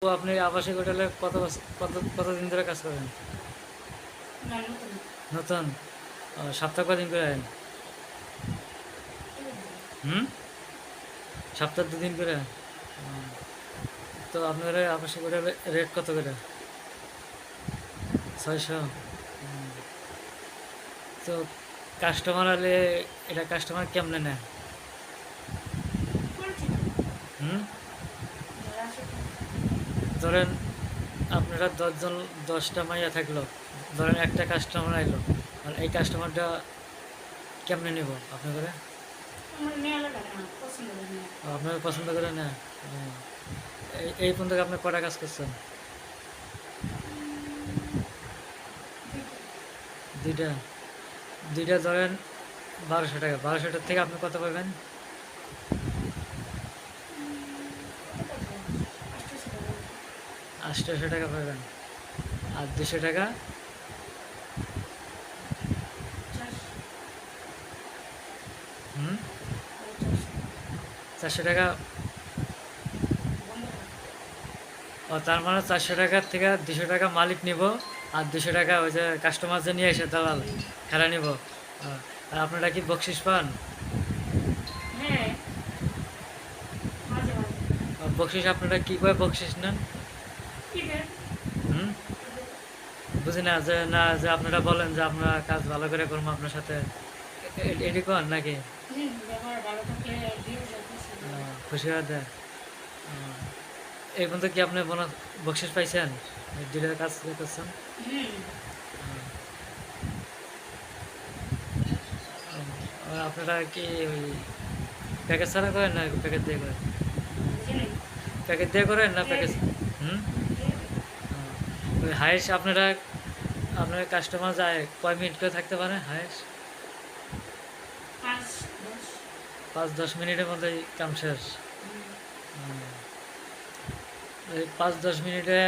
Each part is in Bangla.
তো আপনি আবাসিক হোটেলে কতদিন ধরে কাজ করেন? না, নতুন। নতুন। সপ্তাহে কদিন করে আছেন? হুম, সপ্তাহে 2 দিন করে। আহ, তো আপনার এই আবাসিক হোটেলে রেট কত করে? 600। তো কাস্টমার আলে এটা কাস্টমার কেমনে নেয়? পরিচিত। হুম, যারা আসে তো। ধরেন আপনারা 10 জন, 10টা মাইয়া থাকলো, ধরেন একটা কাস্টমার আইলো, আর এই কাস্টমারটা কেমনে নিব আপনি করে? আমার নেওয়া লাগে না, পছন্দ করে নেওয়া। আপনার পছন্দ করে না? এই পর্যন্ত আপনি কটা কাজ করছেন? দুইটা। 2টা। 2টা ধরেন 1200 টাকা। 1200টার থেকে আপনি কত পাবেন? কত টাকা? 800 টাকা মতো। 800 টাকা পাবেন। আর 200 টাকা? 400। হুম, আর 400 400 টাকা। বন্ধ করে। ও, তার মানে 400 টাকার থেকে 200 টাকা মালিক নিব, আর 200 টাকা ওই যে কাস্টমার যে নিয়ে এসে দালাল খেলা নিব। আর আপনারা কি বকশিস পান? হ্যাঁ, মাঝে মাঝে। বকশিস আপনারা কি করে বকশিস নেন? ঈদের। হুম, ঈদের। বুঝি না যে আপনারা বলেন যে আপনারা কাজ ভালো করে করবো আপনার সাথে, এটি কন নাকি? ব্যবহার ভালো থাকলে দিয়েও যায় খুশি হয়। খুশি হয়ে দেয়। এই পর্যন্ত কি আপনি বকশিস পাইছেন? ডিলের কাজ যে করছেন? হুম। আর আপনারা কি ওই প্যাকেজ ছাড়া করেন না প্যাকেজ দিয়ে করেন? বুঝি নাই। প্যাকেজ দিয়ে করেন না দিয়ে প্যাকেজ? দে। হুম। দিয়ে দে। ওই হায়েস্ট আপনার কাস্টমার যায় কয় মিনিট করে থাকতে পারে হায়েস্ট? 5, 10। 5-10 মিনিটের মধ্যেই কাম শেষ। হুম। হুম, এই 5-10 মিনিটে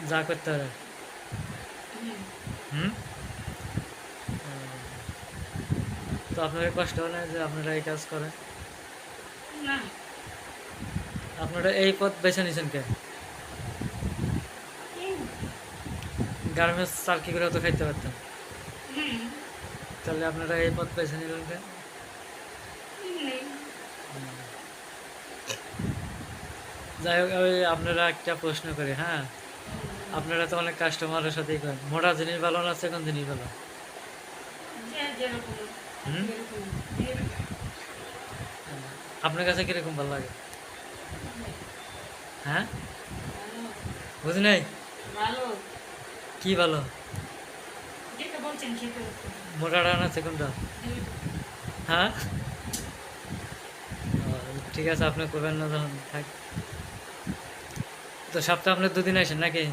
যা করতে পারে। হুম। হুম। তো আপনাদের কষ্ট হয় না যে আপনারা এই কাজ করেন? না। আপনারা এই পথ বেছে নিয়েছেন কে? এই। গার্মেন্টস চাকরি করে তো খাইতে পারতেন, হুম। তাহলে আপনারা এই পথ বেছে নিলেন কে? নেই। যাই হোক, ওই আপনারা একটা প্রশ্ন করি, হ্যাঁ? আপনারা তো অনেক কাস্টমারের সাথেই করেন, মোটা জিনিস ভালো না চিকন জিনিস ভালো? যে যেরকম আর হুম, কি এরকম যেরকম। আপনার কাছে কিরকম ভালো লাগে? হ্যাঁ, ভালো। বুঝি নাই। ভালো। কি ভালো? যেটা বলছেন সেটা হচ্ছে। মোটাটা না চিকনটা? হ্যাঁ। ঠিক আছে, আপনি করবেন না যখন থাক। তো সপ্তাহে আপনি 2 দিন আসেন নাকি?